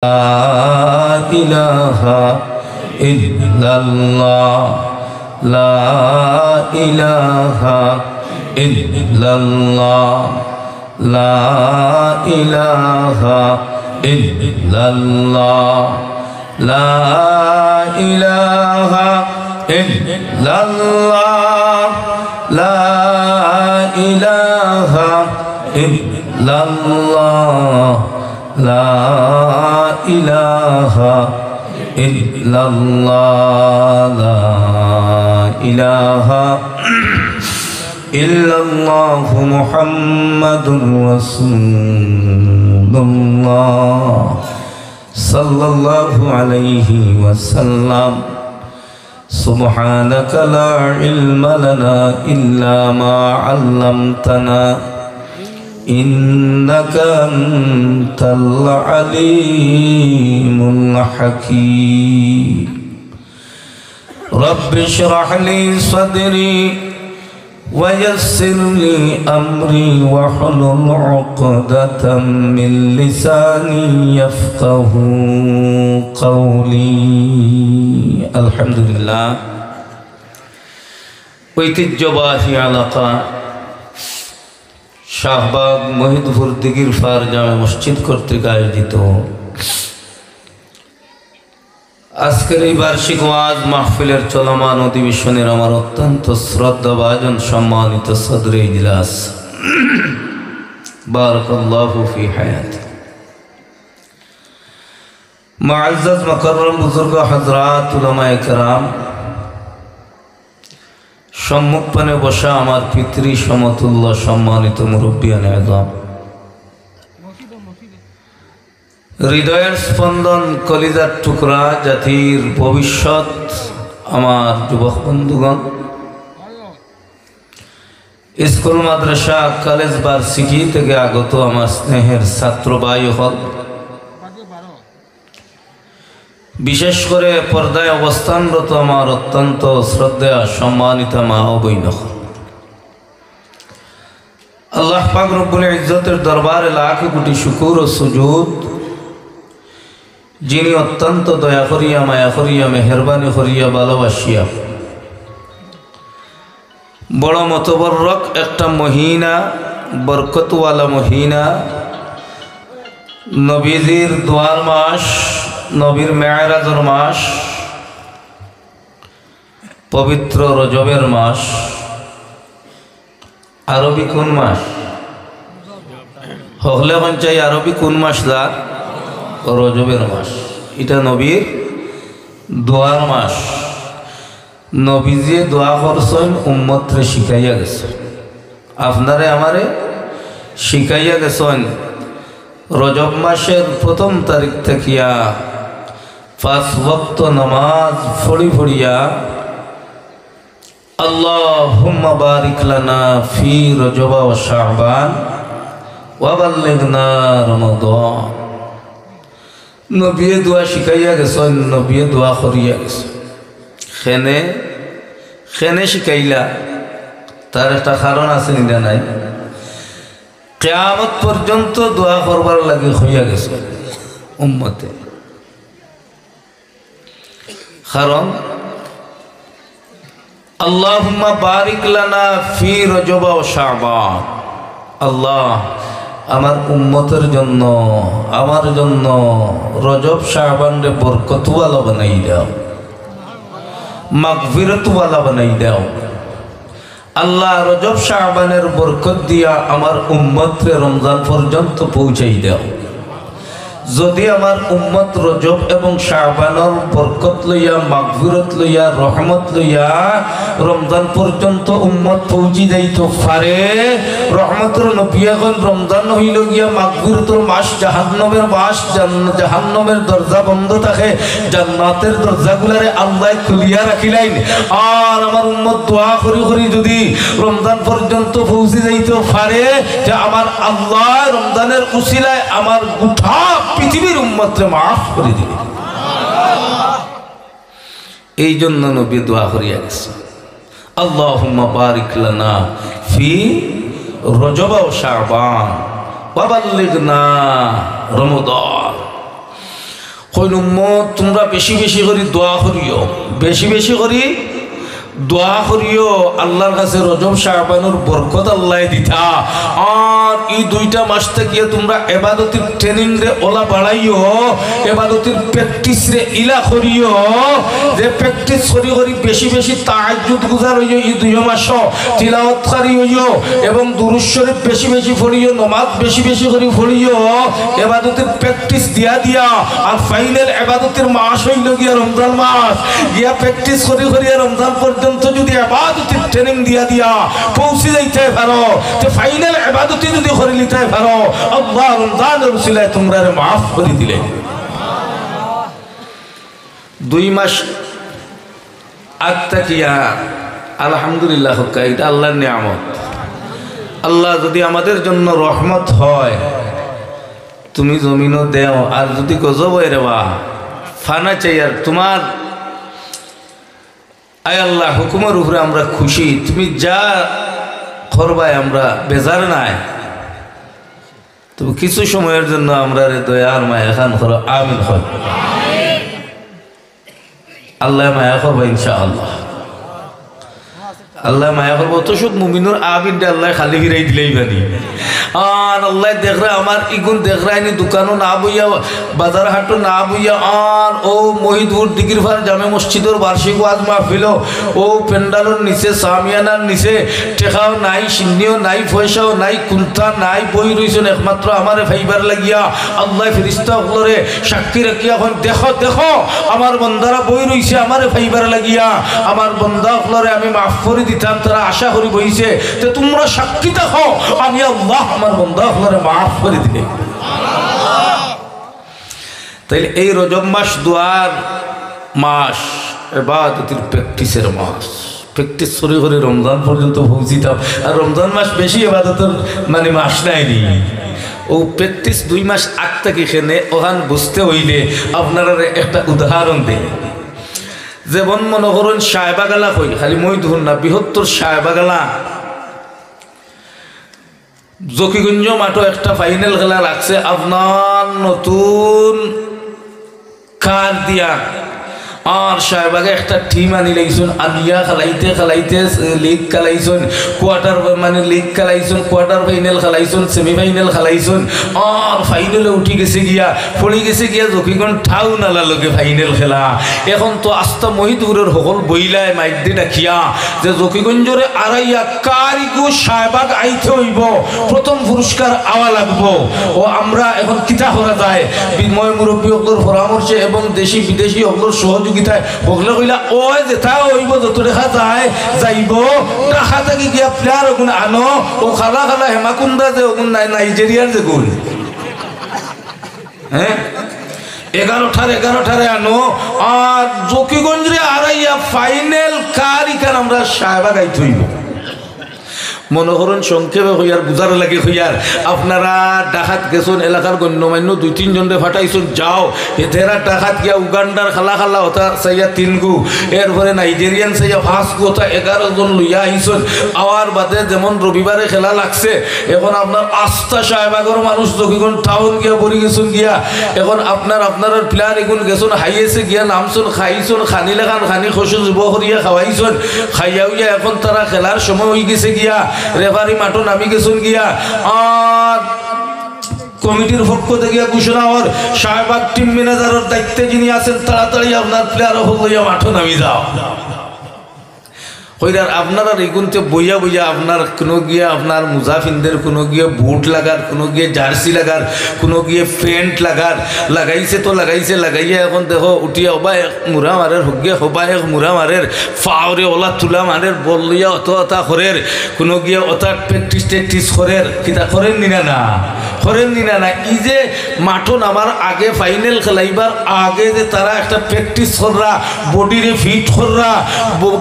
لا إله إلا الله لا إله إلا الله لا إله إلا الله لا إله إلا الله لا إله إلا الله لا إله إلا الله لا إله إلا الله محمد رسول الله صلى الله عليه وسلم سبحانك لا علم لنا إلا ما علمتنا إنك أنت العليم الحكيم رب اشرح لي صدري ويسر لي أمري واحلل عقدة من لساني يفقه قولي الحمد لله ঐতিহ্যবাহী এলাকা শাহবাগ মহিদপুর দিঘির ফার জামে মসজিদ কর্তৃক আয়োজিত আজকের এই বার্ষিক ওয়াজ মাহফিলের চলমান অধিবেশনের আমার অত্যন্ত শ্রদ্ধাভাজন সম্মানিত সদরে ইজলাস বারাকাল্লাহু ফি হায়াতি মুআজ্জাজ মুকাররম বুজুর্গ হযরত উলামায়ে কেরাম সম্মুখপানে বসা আমার পিতৃ সমতুল্য সম্মানিত মুরব্বিয়ানে আযম হৃদয়ের স্পন্দন কলিজার টুকরা জাতির ভবিষ্যৎ আমার যুবক বন্ধুগণ স্কুল মাদ্রাসা কলেজ বার্ষিকী থেকে আগত আমার স্নেহের ছাত্র ভাই হল বিশেষ করে পর্দায় অবস্থানরত আমার অত্যন্ত শ্রদ্ধেয় সম্মানিত মা ও বৈন আল্লাহ পাক রব্বুল ইজ্জতের দরবারে লাখ কোটি শুকর ও সুজুদ যিনি অত্যন্ত দয়া করিয়া মায়া করিয়া মেহেরবানি করিয়া ভালোবাসিয়া বড় মতবরক একটা মহিনা বরকতওয়ালা মহিনা নবীজির দোয়ার মাস নবীর মেরাজের মাস পবিত্র রজবের মাস আরবি কোন মাস হলে পঞ্চাই আরবি কোন মাস লাগ রজবের মাস এটা নবীর দোয়ার মাস নবীজি দোয়া করছেন উম্মতরে শিখাইয়া গেছে আপনারে আমারে শিখাইয়া গেছেন রজব মাসের প্রথম তারিখ থাকিয়া 5 ওয়াক্ত নামাজ পড়িয়া আল্লাহুম্মা বারিক লানা ফি রজব ওয়া শাবান ওয়া বাল্লিগনা রমাদান নবী দোয়া শিখাইয়া গেছেন নবী দোয়া করিয়া গেছে খেনে শিখাইলা তার একটা কারণ আছে না নাই কিয়ামত পর্যন্ত দোয়া করবার লাগে হইয়া গেছে উম্মতে কারণ আল্লাহুম্মা বারিক লানা ফি রজব ওয়া শাবান আল্লাহ আমার উম্মতের জন্য আমার জন্য রজব শাবানরে বরকতওয়ালা বানাই দাও মাগফিরাতওয়ালা বানাই দাও আল্লাহ রজব শাবানের বরকত দিয়া আমার উম্মতরে রমজান পর্যন্ত পৌঁছাই দাও যদি আমার উম্মত রজব এবং শাবানের বরকত লইয়া মাগফিরাত লইয়া রহমত লইয়া রমজান পর্যন্ত উম্মত পৌঁছি যাইতে পারে রহমতের নবিয়াগণ রমজান হইল গিয়া মাগফিরাতের মাস জাহান্নামের মাস জাহান্নামের দরজা বন্ধ থাকে জান্নাতের দরজাগুলারে আল্লাহ খুলিয়া রাখিলেন আর আমার উম্মত দোয়া করি করি যদি রমজান পর্যন্ত পৌঁছে যাইতে পারে যে আমার আল্লাহ রমজানের উসিলায় আমার গোটা পৃথিবীর উম্মতরে মাফ করে দিবে এই জন্য নবী দোয়া করিয়া গেছে আল্লাহুম্মা বারিক লানা ফি রজব ও শাবান ওয়া বাল্লিগনা রমাদান কইন উম্মত তোমরা বেশি বেশি করে দোয়া করিও, বেশি বেশি করে দোয়া করিও আল্লাহর কাছে রজব শাবানুর বরকত আল্লাহ দিতা। আর এই দুইটা মাস থেকে তোমরা ইবাদতের ট্রেনিং রে ওলা বাড়াইও, ইবাদতের প্র্যাকটিস রে ইলা করিও, যে প্র্যাকটিস করি করি বেশি বেশি তাহাজ্জুদ গুজার হইও, এই দুই মাস তিলাওয়াতকারী হইও এবং দুরূদ শরীফ বেশি বেশি পড়িও, নামাজ বেশি বেশি করে পড়িও, ইবাদতের প্র্যাকটিস দিয়া দিয়া। আর ফাইনাল ইবাদতের মাস হইল গিয়া রমজান মাস, গিয়া প্র্যাকটিস করি করি রমজান পর্যন্ত যদি ইবাদতের ট্রেনিং দিয়া দিয়া পৌঁছে যাইতে পারো, তো ফাইনাল ইবাদত যদি করে নিতে পারো, আল্লাহ রমজানের উসিলায় তোমরা মাফ করে দিলে। 2 মাস আত্তাকিয়া আলহামদুলিল্লাহ, এটা আল্লাহর নিয়ামত। আল্লাহ যদি আমাদের জন্য রহমত হয়, তুমি জমিনও দেও, আর যদি গজব হয় রে বা ফানা চাই, আর তোমার আয় আল্লাহ হুকুমের উপরে আমরা খুশি, তুমি যা করবাই আমরা বেজার নাই, তবে কিছু সময়ের জন্য আমরা রে দয়ার মায়া খান করো, আমিন হয়। আল্লাহ মায়া করবো ইনশাআল্লাহ, আল্লাহ মায়া করবো তো সব মুমিনুর আবিনটা আল্লাহ খালি ফিরাই দিলেই বানি। আর আল্লাহ দেখরা আমার ইগুন দেখরাইনি দোকানও না বইয়া, বাজার হাটও না বইয়া, আর ও মহিদপুর দিগির ভার জামে মসজিদের বার্ষিক ওয়াজ মাহফিল, ও প্যান্ডালের নিচে সামিয়ানার নিচে টেকাও নাই, সিন্নিও নাই, পয়সাও নাই, কুন্থা নাই, বই রইছেন একমাত্র আমারে ফাইবার লাগিয়া। আল্লাহ ফেরেশতা সকলরে সাক্ষী রাখিয়া এখন দেখো দেখো আমার বন্দারা বই রইছে আমারে ফাইবার লাগিয়া, আমার বন্দা সকলরে আমি মাফ করে দিতাম, তারা আশা করি বইছে, তো তোমরা সাক্ষী দেখো আমি আল্লাহ আমার বন্দা সকলরে মাফ করে দিলে। তাইলে এই রজব মাস দোয়ার মাস, ইবাদতের প্র্যাকটিসের মাস, প্র্যাকটিস করে করে রমজান পর্যন্ত পৌঁছিতাম। আর রমজান মাস বেশি ইবাদতের মানে মাস নাইনি, ও প্র্যাকটিস 2 মাস আগ থেকে এখানে ওখান বুঝতে হইলে আপনারা একটা উদাহরণ দেয়। যেমন মনে করুন সাহেবাগালা কই, খালি মই ধরুন না, বৃহত্তর সাহেবাগালা জকিগঞ্জ মাঠও একটা ফাইনাল খেলা রাখছে আপনার নতুন কার দিয়া। আর সাহেবাগে একটা টিম আনি লাইছুন, আনিয়া খেলাইতে খেলাইতে লিগ খেলাইছুন, কোয়ার্টার মানে লিগ খেলাইছুন, কোয়ার্টার ফাইনাল খেলাইছুন, সেমিফাইনাল খেলাইছুন, আর ফাইনালে উঠি গেছে গিয়া, পড়ি গেছে গিয়া জকিগঞ্জ ঠাউ নালালকে ফাইনাল খেলা। এখন তো আস্তা মহিদপুরের সকল বইলায় মাইকদি ডাকিয়া যে জকিগঞ্জরে আড়াইয়া কারিগো সাহেবাগ আইতে হইব, প্রথম পুরস্কার আওয়া লাগবো। ও আমরা এখন কিতা করা যায়, বিময় মুরব্বী সকলের পরামর্শে এবং দেশি বিদেশি সকলের সহযোগিতায় হকলে কইলা ও যেটা হইব যত দেখা যায় যাইব, টাকা থাকি গিয়া প্লেয়ার ওগুন আনো, ও খালা খালা হেমাকুন্দা যে ওগুন নাইজেরিয়ার যে গুণ, হ্যাঁ 11 আনো। আর জকিগঞ্জে আড়াইয়া ফাইনাল কারিকার আমরা সাহেবা গাইতে হইব। মনে করুন সংক্ষেপে হইয়ার বুঝার লাগে হইয়ার আপনারা ডাকাত গেছেন, এলাকার গণ্যমান্য 2-3 জনরে ফাটাইছেন, যাও এতেরা ডাকাত গিয়া উগান্ডার খালা খালা ওটা চাইয়া 3 গু, এরপরে নাইজেরিয়ান চাইয়া 5 গু, ওটা 11 জন লইয়া আইছেন। আওয়ার বাদে যেমন রবিবারে খেলা লাগছে, এখন আপনার আস্থা সাহেবাগর মানুষ জকিগঞ্জ টাউন গিয়া পড়ি গেছেন গিয়া, এখন আপনার প্লেয়ার এগুন গেছেন হাইয়েছে গিয়া নামছেন, খাইছেন, খানি লেখান খানি খসু যুব করিয়া খাওয়াইছেন, খাইয়াউইয়া এখন তারা খেলার সময় হয়ে গেছে গিয়া, রেফারি মাঠও নামি গেছেন গিয়া। আর কমিটির পক্ষ থেকে ঘোষণা, আর শাহবাগ টিম ম্যানেজারের দায়িত্বে যিনি আছেন তাড়াতাড়ি আপনার প্লেয়ার হইয়া মাঠও নামি যাও। হইরার আপনারা এগুনতে বইয়া বইয়া আপনার কোনো গিয়ে আপনার মুজাফিনদের কোনো গিয়ে বুট লাগার, কোনো গিয়ে জার্সি লাগার, কোনো গিয়ে প্যান্ট লাগার, লাগাইছে তো লাগাইছে, লাগাইয়া এখন দেখো উঠিয়া হবা এক মুড়া মারের, হগে হবা এক মুড়া মারের, ফাওরে ওলা তুলা মারের, বল লইয়া অত অতা করের, কোনো গিয়ে অতা প্র্যাকটিস টেকটিস করের, কিতা করেন নিনা না, করেন নিনা না। ই যে মাঠও নামার আগে ফাইনাল খেলাইবার আগে যে তারা একটা প্র্যাকটিস কররা, বডিরে ফিট কররা,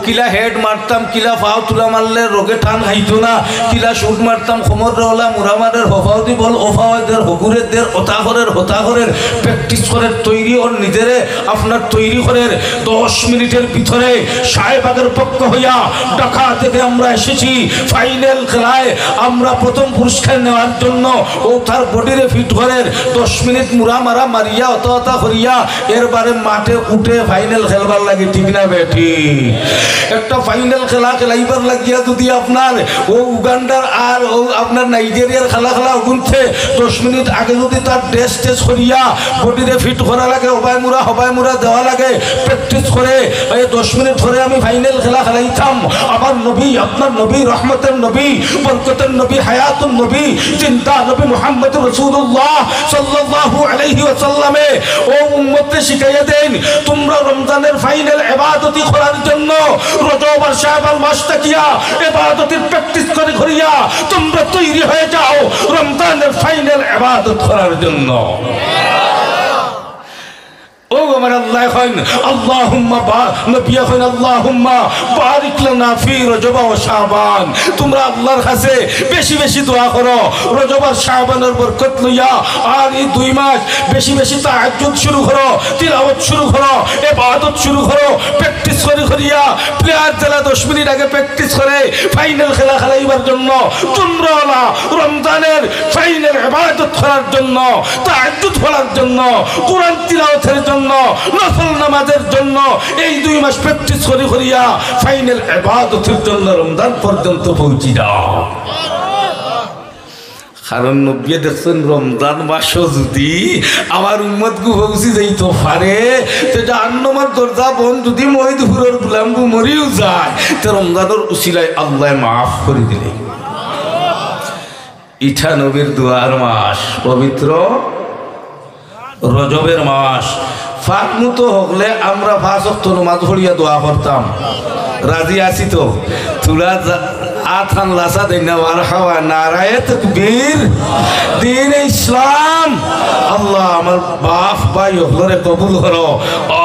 কিলা হেড মারত মারতাম কিলা ফাও তুলা মারলে রোগে টান খাইতো না কিলা শুট মারতাম খমর রওলা মুরামারের হফাউদি বল ওফাওয়াদের হকুরের দের হতাহরের প্র্যাকটিস করে তৈরি ওর নিজেরে আপনার তৈরি করে 10 মিনিটের ভিতরে শাহবাগের পক্ষ হইয়া ঢাকা থেকে আমরা এসেছি ফাইনাল খেলায় আমরা প্রথম পুরস্কার নেওয়ার জন্য ও তার বডিরে ফিট করে 10 মিনিট মুরা মারা মারিয়া অত করিয়া এরবারে মাঠে উঠে ফাইনাল খেলবার লাগে ঠিক না বেটি একটা ফাইনাল খেলা খেলাইবার লাগিয়া যদি আপনার ও উগান্ডার আর ও আপনার নাইজেরিয়ার খেলা গুনতে 10 মিনিট আগে যদি তার ড্রেস করিয়া বডিরে ফিট করা লাগে হবাই মুরা দেওয়া লাগে প্র্যাকটিস করে এই 10 মিনিট ধরে আমি ফাইনাল খেলা খেলাইতাম আমার নবী আপনার নবী রহমতের নবী বরকতের নবী হায়াতুন নবী জিন্দা নবী মুহাম্মদ রাসূলুল্লাহ সাল্লাল্লাহু আলাইহি ওয়াসাল্লামে ও উম্মতকে শিখাইয়া দেন তোমরা রমজানের ফাইনাল ইবাদতি করার জন্য রজব আর শাবান মাস তাকিয়া ইবাদতের প্র্যাকটিস করে করিয়া তোমরা তৈরি হয়ে যাও রমজানের ফাইনাল ইবাদত করার জন্য ও আমার আল্লাহ কইন আল্লাহুম্মা নবী কইন আল্লাহুম্মা বারিক লানা ফি রজব ওয়া শাবান তোমরা আল্লাহর কাছে বেশি বেশি দোয়া করো রজব আর শাবানের বরকত লইয়া আর এই 2 মাস বেশি বেশি তাহাজ্জুদ শুরু করো তিলাওয়াত শুরু করো ইবাদত শুরু করো প্র্যাকটিস করিয়া প্লেয়ার যারা 10 মিনিট আগে প্র্যাকটিস করে ফাইনাল খেলা খেলাইবার জন্য তোমরা রমজানের ফাইনাল ইবাদত করার জন্য তাহাজ্জুদ পড়ার জন্য কোরআন তিলাওয়াতের জন্য নফল নামাজের জন্য এই 2 মাস প্র্যাকটিস করিয়া ফাইনাল ইবাদতের জন্য রমজান পর্যন্ত পৌঁছি যাও কারণ নবী দেখছেন রমজান মাসও যদি আমার উম্মত গু পৌঁছি যাইতো পারে তো জাহান্নামের দরজা বন্ধ যদি মই দুপুরের গোলাম গু মরিও যায় তো রমজানের উসিলায় আল্লাহ মাফ করে দিলে ইঠা নবীর দুয়ার মাস পবিত্র রজবের মাস ফাঁক মতো হলে আমরা 5 ওয়াক্ত নামাজ পড়িয়া দোয়া করতাম রাজি আছি তো তুলা আথান লাসা দেনা মারহাবা নারায়ে তাকবীর দ্বীন ইসলাম আল্লাহ আমার বাপ ভাই হলরে কবুল করো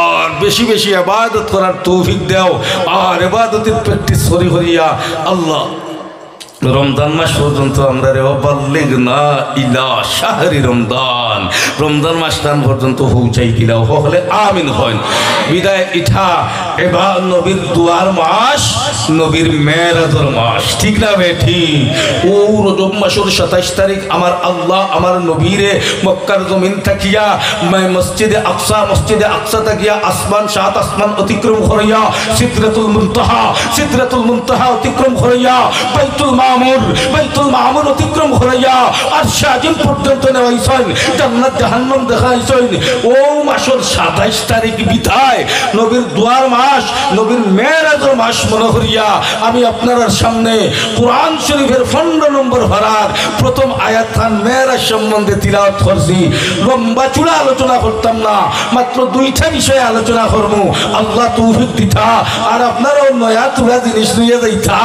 আর বেশি বেশি ইবাদত করার তৌফিক দাও আর ইবাদতের প্র্যাকটিস করিয়া আল্লাহ রমজান মাস পর্যন্ত আমরা রে বাল্লিগনা ইলা শাহরি রমজান মাস টান পর্যন্ত পৌঁছাই দিলাও হলে আমিন হয় বিদায় ইঠা এবার নবীর দুয়ার মাস নবীর মেরাজের মাস ঠিক না বেঠি ও রজব মাসের 27 তারিখ আমার আল্লাহ আমার নবীরে মক্কার জমিন থাকিয়া মসজিদে আকসা থাকিয়া আসমান 7 আসমান অতিক্রম করিয়া সিদরাতুল মুনতাহা অতিক্রম করিয়া বাইতুল মামুর অতিক্রম করিয়া আরশ আজিম পর্যন্ত নেওয়াইছেন জান্নাত জাহান্নাম দেখাইছেন ও মাসের 27 তারিখ বিদায় নবীর দুয়ার মাস নবীর মেরাজের মাস মনে করিয়া আমি আপনার সামনে কোরআন শরীফের 15 নম্বর পারার প্রথম আয়াত খান মেরাজ সম্বন্ধে তিলাওয়াত করছি লম্বা চূড়া আলোচনা করতাম না মাত্র 2টা বিষয়ে আলোচনা করব আল্লাহ তৌফিক দিতা আর আপনারাও নয়া তুলা জিনিস নিয়ে যাইতা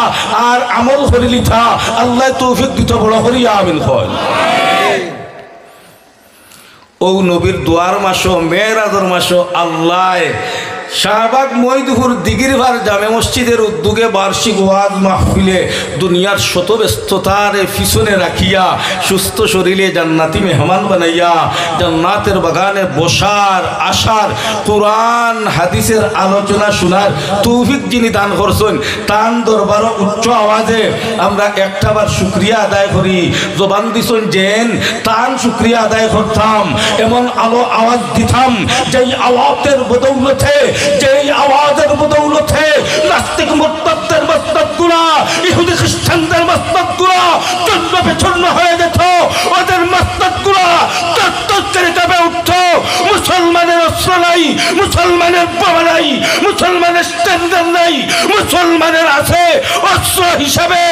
আর আমল করিলিতা আল্লাহ তৌফিক দিতে বড় করিয়া আমিন কয় ও নবীর দুয়ার মাসও মেরাজের মাসও আল্লাহ শাহবাগ মইদুপুর দিগিরভার জামে মসজিদের উদ্যোগে বার্ষিক ওয়াজ মাহফিলে দুনিয়ার শত ব্যস্ততার পিছনে রাখিয়া সুস্থ শরীরে জান্নাতি মেহমান বানাইয়া জান্নাতের বাগানে বসার আসার কোরআন হাদিসের আলোচনা শোনার তৌফিক যিনি দান করছেন তান দরবার উচ্চ আওয়াজে আমরা একটাবার শুকরিয়া আদায় করি জবান দিছেন যেন তান শুকরিয়া আদায় করতাম এমন আলো আওয়াজ দিতাম যেই আওয়াজের বদৌলতে যেই আওয়াজের বদৌলতে নাস্তিক মুরতাদদের মস্তকগুলা ইহুদি খ্রিস্টানদের মস্তকগুলা চূর্ণ বিচূর্ণ হয়ে যেত ওদের মস্তকগুলা তত্তরে যাবে উঠত মুসলমানের অস্ত্র নাই মুসলমানের বোমা নাই মুসলমানের স্ট্যান্ডার নাই মুসলমানের আছে অস্ত্র হিসাবে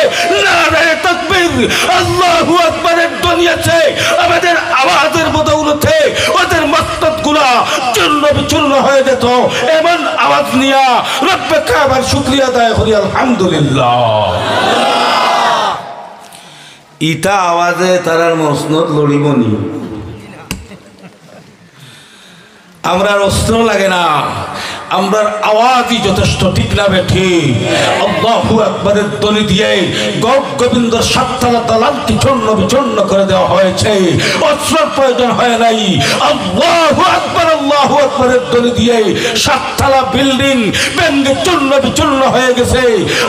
নারায়ে তাকবীর আল্লাহু আকবারের দুনিয়াতে আমাদের আওয়াজের বদৌলতে ওদের মস্তকগুলা চূর্ণ বিচূর্ণ হয়ে যেত এমন আওয়াজ নিয়া রব্বে কাবার শুকরিয়া আদায় করি আলহামদুলিল্লাহ ইটা আওয়াজে তারার মসনদ লড়িবনি আমরা অস্ত্র লাগে না আমরার আওয়াজই যথেষ্ট, ঠিক না বেঠি? আল্লাহু আকবারের ধ্বনি দিয়ে গোবিন্দর সাততলা দালানকে চূর্ণ বিচূর্ণ করে দেওয়া হয়েছে, অস্ত্রের প্রয়োজন হয় নাই। আল্লাহু আকবারের ধ্বনি দিয়ে সাততলা বিল্ডিং ভেঙে চূর্ণ বিচূর্ণ হয়ে গেছে।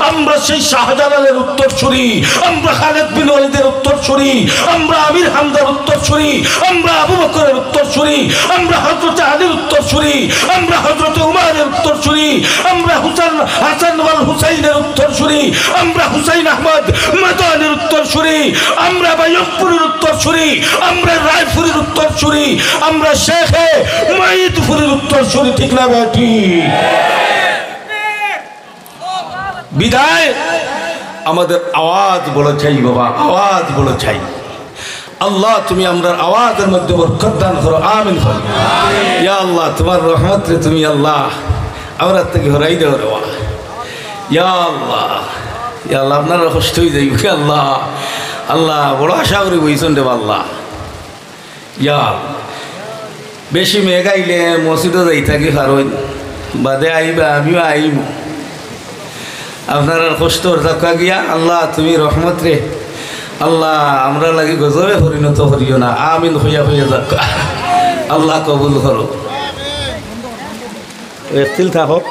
আমরা সেই শাহজালালের উত্তরসূরি, আমরা খালেদ বিন ওয়ালিদের উত্তরসূরি, আমরা আমির হামজার উত্তরসূরি, আমরা আবু বকরের উত্তরসূরি, আমরা হযরত আলীর উত্তরসূরি, আমরা হযরত উমরের উত্তরসূরি, আমরা হাসান ওয়াল হুসাইনের উত্তরসূরি, আমরা হুসাইন আহমদ মাদানির উত্তরসূরি, আমরা বাইয়পুরের উত্তরসূরি, আমরা রায়পুরের উত্তরসূরি, আমরা শেখে মাইদপুরের উত্তরসূরি, ঠিক না বেটি? বিদায় আমাদের আওয়াজ বড় চাই বাবা, আওয়াজ বড় চাই। আল্লাহ তুমি আমরা আওয়াজের মধ্যে বরকত দান করো, আমিন করো। ইয়া আল্লাহ তোমার রহমত রে তুমি আল্লাহ আমরা থেকে হরাই দেও রে। ইয়া আল্লাহ, ইয়া আল্লাহ আপনারা কষ্ট হয়ে যাই আল্লাহ, আল্লাহ বড় আশা করি বইছেন দেব আল্লাহ। ইয়া বেশি মেঘ আইলে মসজিদও যাই থাকি কারণ বাদে আইবা, আমিও আইব, আপনার কষ্ট থাকা গিয়া আল্লাহ তুমি রহমত রে আল্লাহ আমরা লাগি গজবে পরিণত করিও না, আমিন হইয়া হইয়া যাক। আল্লাহ কবুল করো। একটিল থাকক।